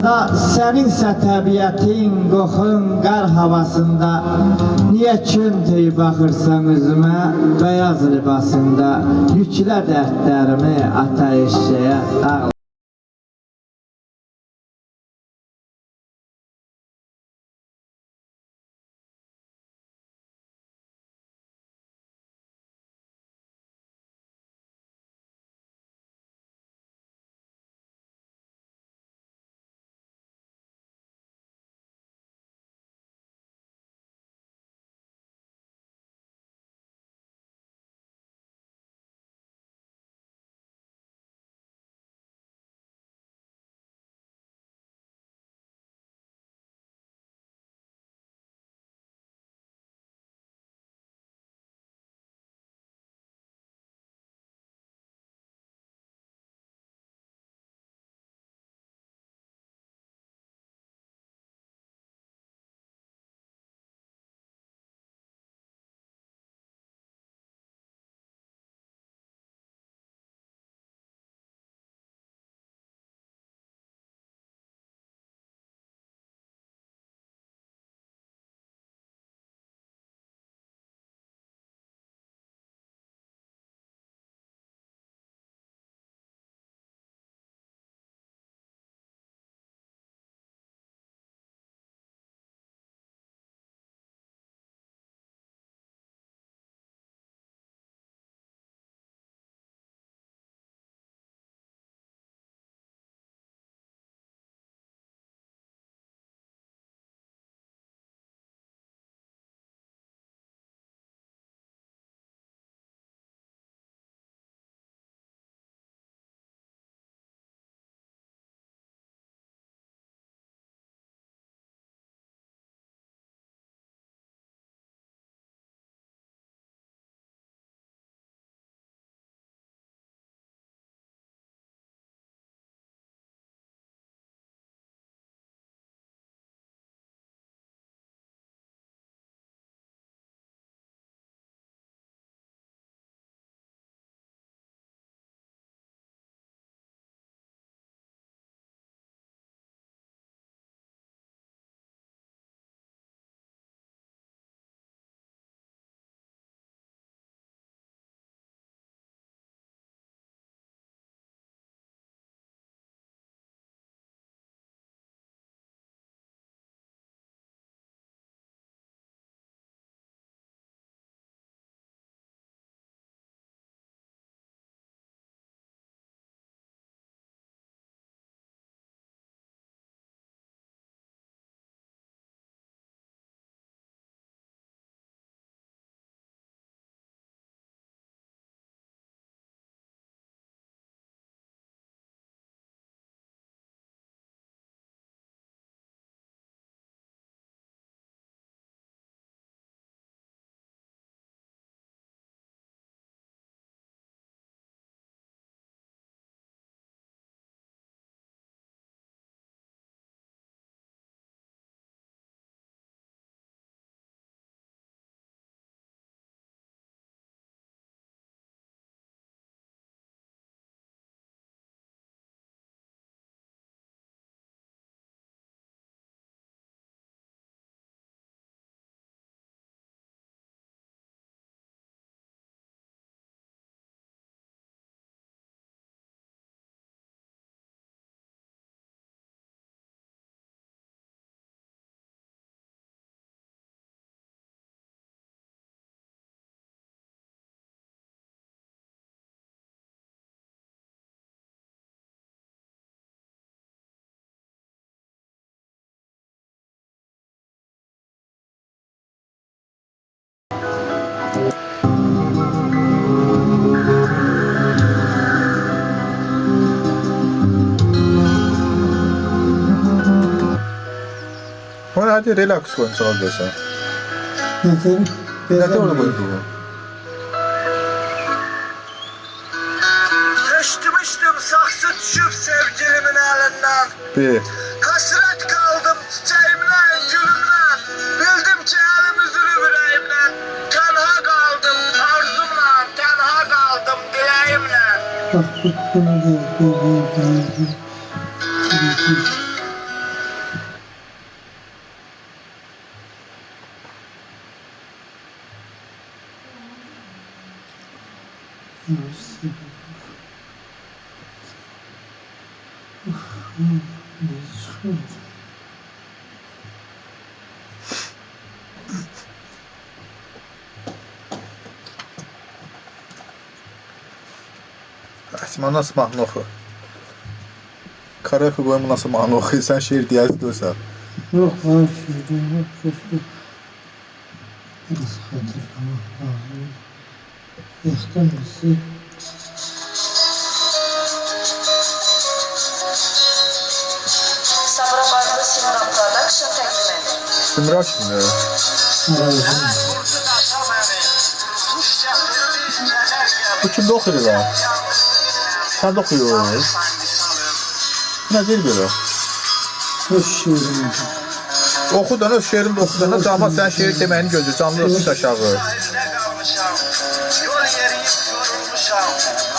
Seninsə təbiətin, qoxun, qar havasında niyə kün tey baxırsan üzümə, bəyaz libasında yüklə dərdlərimi ata eşeğə dağla. Hadi relax konuş oradasın. Ne doğru koyduğu? Düştüm saksı düşüp sevgilimin elinden. Bir. Hasret kaldım çiçeğimle, gülümle. Bildim ki elim üzülü yüreğimden. Tenha kaldım arzumla, tenha kaldım dileğimle. Əsmə nasıl mahnı oxu? Karaoke qoyum nasıl mahnı oxu? Sən şeir deyəsi dursan. Yok var şiirim yok. Sustum. Nasıl hatırlamak lazım? Yaktım bizi. Sabırabadlı Simran Production təqdim edir. Simra kimdir? Arayacağım. Bu kimdə oxuyur lan? Sən də oxuyur. Nə deyir belə? Öz şiirim. Oxu da öz şeirini də oxu da. Cəmaət sənin şeir deməyini gözləyir. Canlı öpüş aşağı. Yol yeriyib yorulmuşam,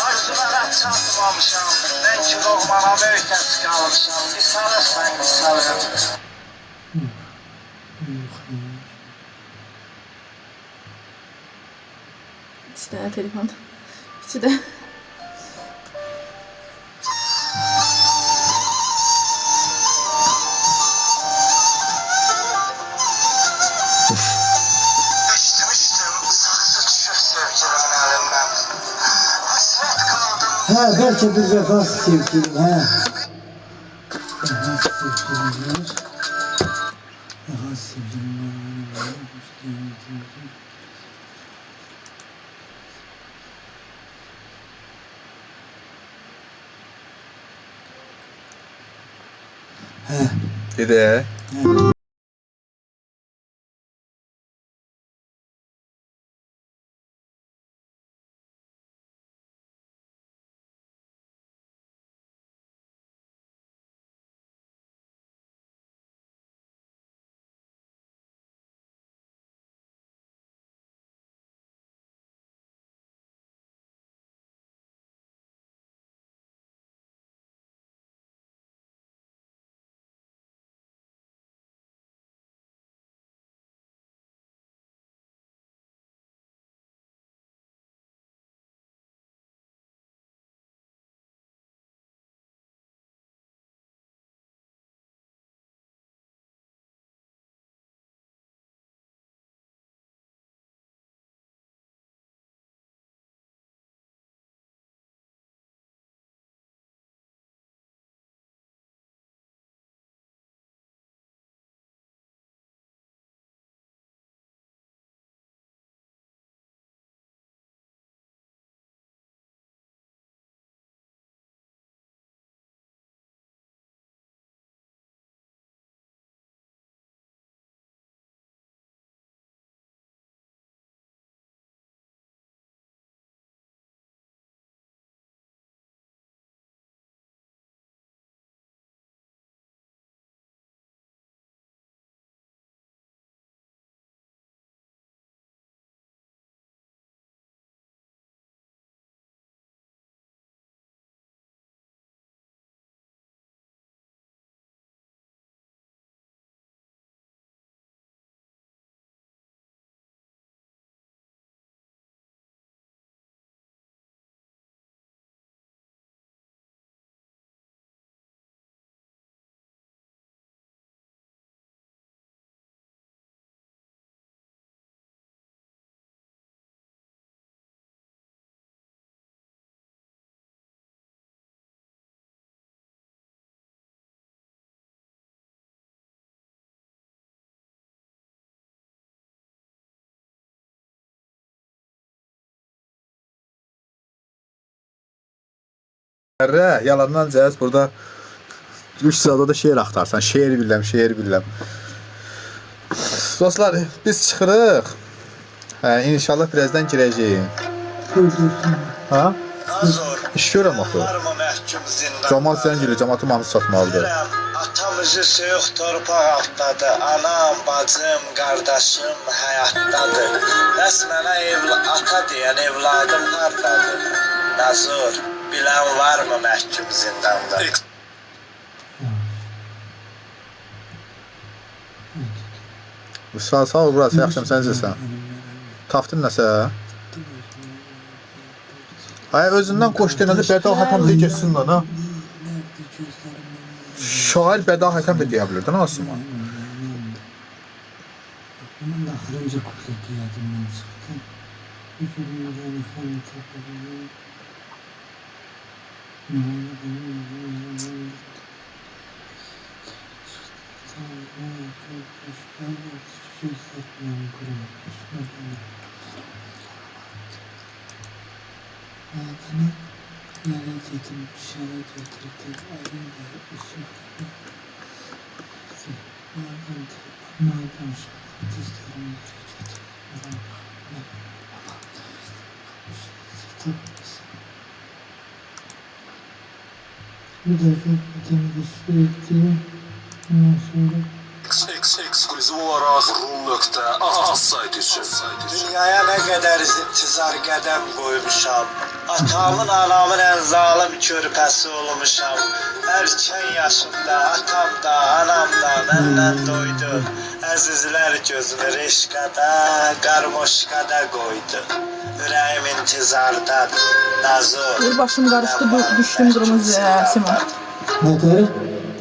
arzulara çatmamışam. Ben ki doğmana möhtəc qalmışam, qısalırsan qısalır. İşte telefon. İşte de. Düştüm, saksı düşüp sevgilimin elinden. Hasret kaldım. Ha belki bir vefa sevgilim ha. Vefa sevgilim var. Vefa sevgilim var. Gedək. Yalandan cəhəz burada 3 sırada da şeir axtarsan. Şeir biləm, şeir biləm. Dostlar, biz çıxırıq. İnşallah birazdan girəcəyik. Ha? Nazor, İş görəm axı. var mı məhkum zindan? Cəmaət sən gəlir, cəmaatı mahnı satmalıdır. Bilirəm, atamızı soyuq torpaq altdadır. Anam, bacım, qardaşım həyatdadır. Bəs mənə ata deyən evladım hardadır? Nazor, bilən var mı məhkum zindanda? Sağ ol, burası yaxşım, sən necəsən? Tapdın nəsə? Ay özündən qoş denəndə Bədal Hatem də geçsin lan ha. Nerede gözlerim? Şair Bədal Hatem də deyə bilirdi Asuman. Bunun da ahırınca kuplet yadımdan çıktı. Üzülümden efendim topladım. Dedim, şöyle getirdim, elimde usul gibi. Nereden dizlerimi bir defa ödemi sürekli ondan sonra Ekskluziv olaraq rum.az saytı üçün. Dünyaya nə qədər intizar qədəm qoymuşam. Atamın, anamın ən zalim körpəsi olmuşam. Erkən yaşımda atam da, anam da məndən doydu. Əzizlər gözünü reşkada, qarmoşkada qoydu. Ürəyim intizardadır, Nazur. Bir başım karıştı, düştüm kırmızıya Simon. nedir?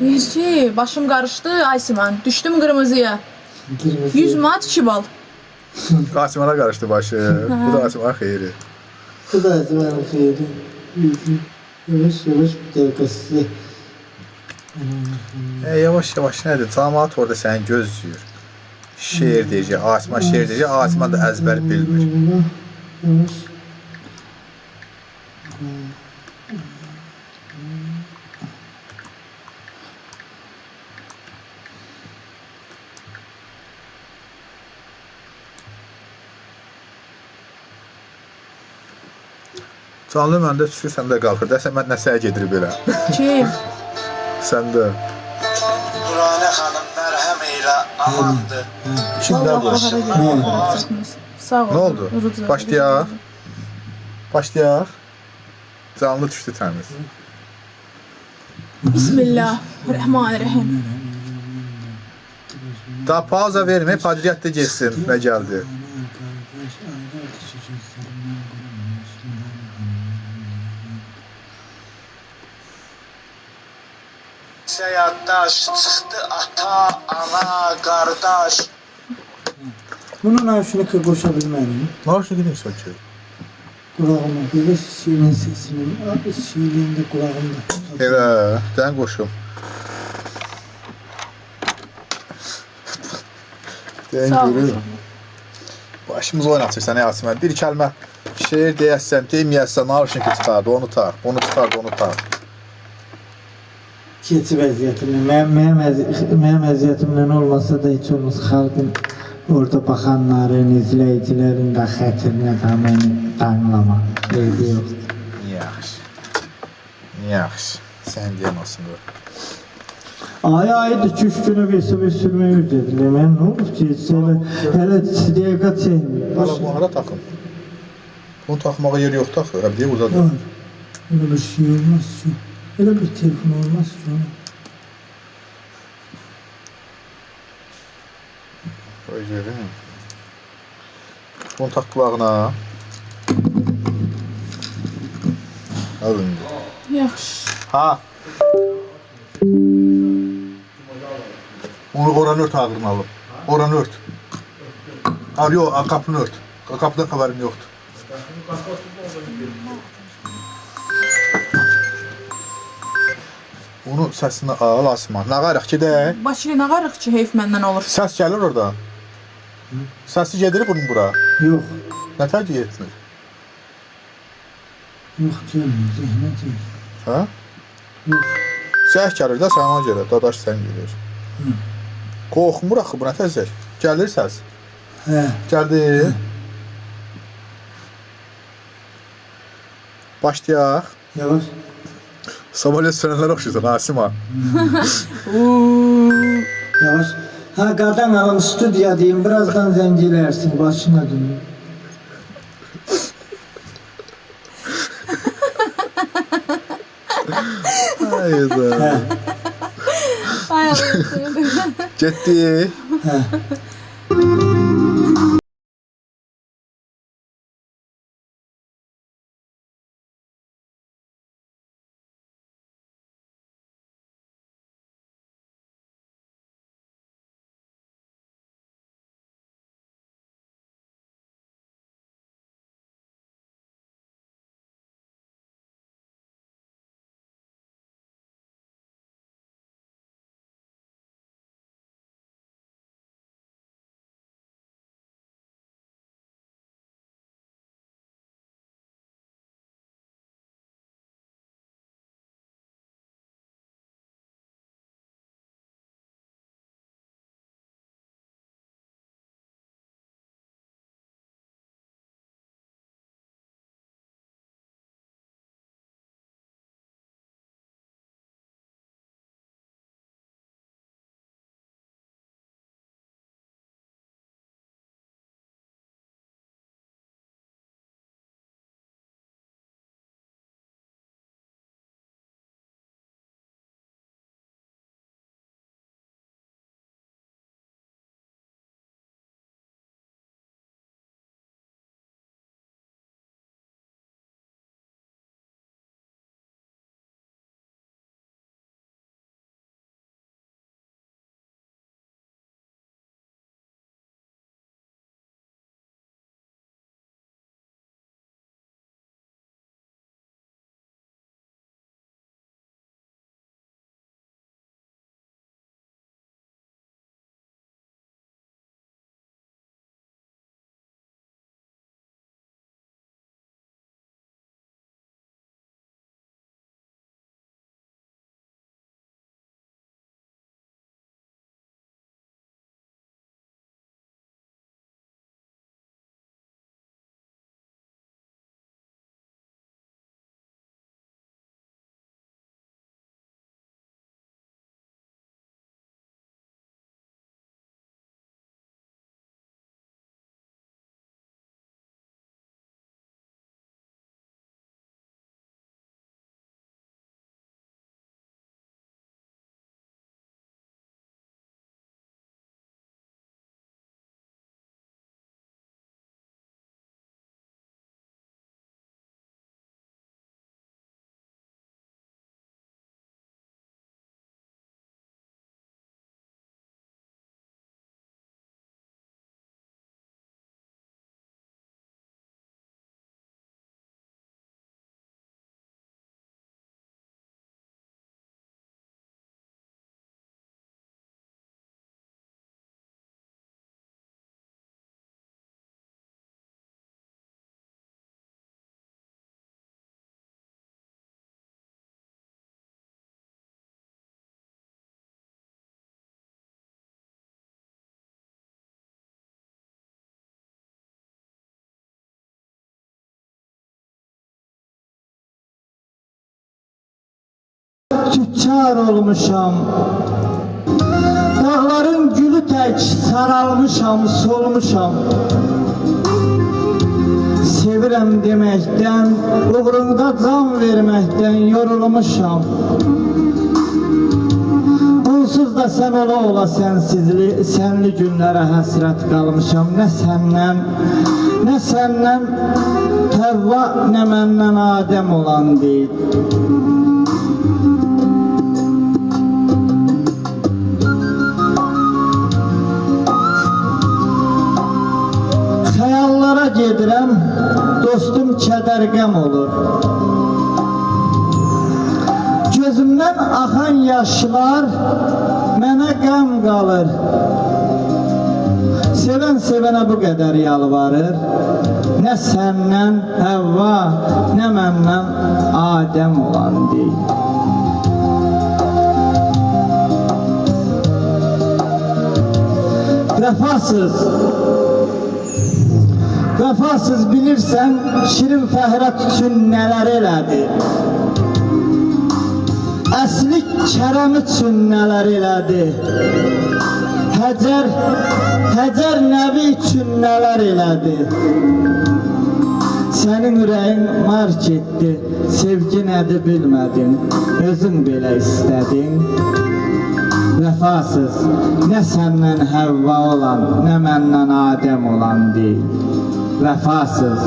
Deyir ki, başım karıştı Aysiman, düştüm kırmızıya. 100 manat 2 bal. Asimana qarışdı başı. Bu da Asimana xeyri. Bu da benim xeyrim. Yavaş yavaş bir dakika size. Yavaş yavaş nədir? Camaat orada səni gözləyir. Şeir deyəcək, Asiman şeir deyəcək, Asiman da əzbər bilmir. Yavaş. Canlı məndə düşür, sən də qalxır. Dəsən mən nəsəyə gedir belə. Kim? Sən də. Nuranə xanım mərhəm eylə amandı. Kimdə bu? Sağ ol. Nə oldu? Başlayaq. Başlayaq. Canlı düşdü təmiz. Bismillahirrahmanirrahim. Daha pauza vermə, padriyyat da geçsin. Nə gəldi? Yaddaş çıxdı ata, ana, qardaş. Bunun avşını koşa bilməyim. Nə var ki, deyirsən ki? Kulağıma böyle şeyin sesinin şeyliğinde kulağımda. Elə, dən qoşum. Dən Sağ ol. görürüm. Başımız oynatırsan Yasimən. Bir kəlmə şeir deyəsən, deməyəsən, narışın ki çıxardı, onu tar. Onu çıxardı, onu tar. Keçi vəziyyətimlə, mənim vəziyyətimlə olmasa da heç olmaz xalqın orada baxanların, izləyicilərin də xətrinə də məni danlama. Eybi yoxdur. Yaxşı. Yaxşı. Sən deyən olsun bu. Ay aydı ki 3 günə versə bir sürməyi ödədilə. Mən nə olur ki, hələ dəqiqə çəkməyib. Hala bu hara taxın. Bunu taxmağa yer yoxdur axı. Həb deyə buradadır. Var. Öyle bir şey olmaz ki. Öyle bir telefon olmaz ki. Qoy görüm. Bunu tax qulağına. Al indi. Yaxşı. Ha. Onu oranı ört ağırını alıb. Oranı ört. Al yox, qapını ört. Qapıdan xəbərim yoxdur. Onu səsini al, Asiman. Nə qarıq ki də? Başqa nə qarıq ki, heyf məndən olur. Səs gəlir orada. Səsi gedir bunun bura. Yox. Nə tərcih etmir? Yox gelmir. Zəhmət yox. Hə? Yox. Səs gəlir də sana görə. Dadaş sən gelir. Qorxmur axı buna təzək. Gəlir səs. Hə. Gəldi. Başlayaq. Yavaş. Samolyot sürənlər oxşuyursan Asiman. Yavaş. Ha qadan alım studiya deyim. Birazdan zəng elərsin. Başına dönüm. Hayda. Ay Allah'ım. Getdi. Hə. tüccar olmuşam. Dağların gülü tək saralmışam, solmuşam. Sevirəm deməkdən, uğrunda can verməkdən yorulmuşam. Onsuz da sən ola sənli günlərə həsrət qalmışam. Nə səndən Həvva, nə məndən Adəm olan deyil. Xəyallara gedirəm, dostum kədər qəm olur. Gözümdən axan yaşlar mənə qəm qalır. Sevən bu qədər yalvarır. Nə səndən Həvva, nə məndən Adəm olan deyil. Vəfasız bilirsən, şirin Fəhrət üçün nələr elədi. Əslik Kərəm üçün nələr elədi. Həcər Nəbi üçün nələr elədi. Sənin ürəyin mark etdi, sevgi nədir bilmədin, özün belə istədin. Vəfasız, nə səndən Həvva olan, nə məndən Adəm olan deyil. Vəfasız,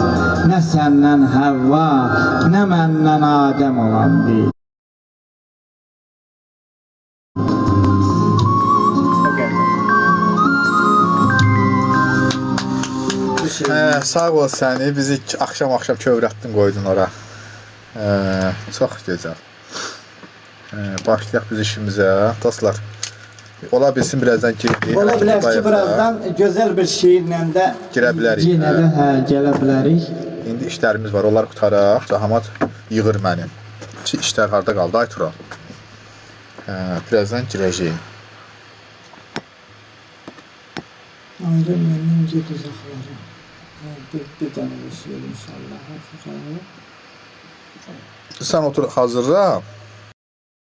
nə səndən Həvva, nə məndən Adəm olan deyil. Sağ ol səni, bizi axşam kövrətdin qoydun ora. Çox gözəl. Başlayaq biz işimizə. Dostlar, ola bilsin birazdan girdik. Ola bilər ki, birazdan gözəl bir şeirlə də girə bilərik. Yenə də gələ bilərik. İndi işlərimiz var, onları qutaraq. Cahamat yığır mənim. İşlər harda qaldı, ay Tural? Birazdan girəcəyik. Ayrı məndən ged uzaqlara. Bir dənə bir şey inşallah. Sən otur hazırla.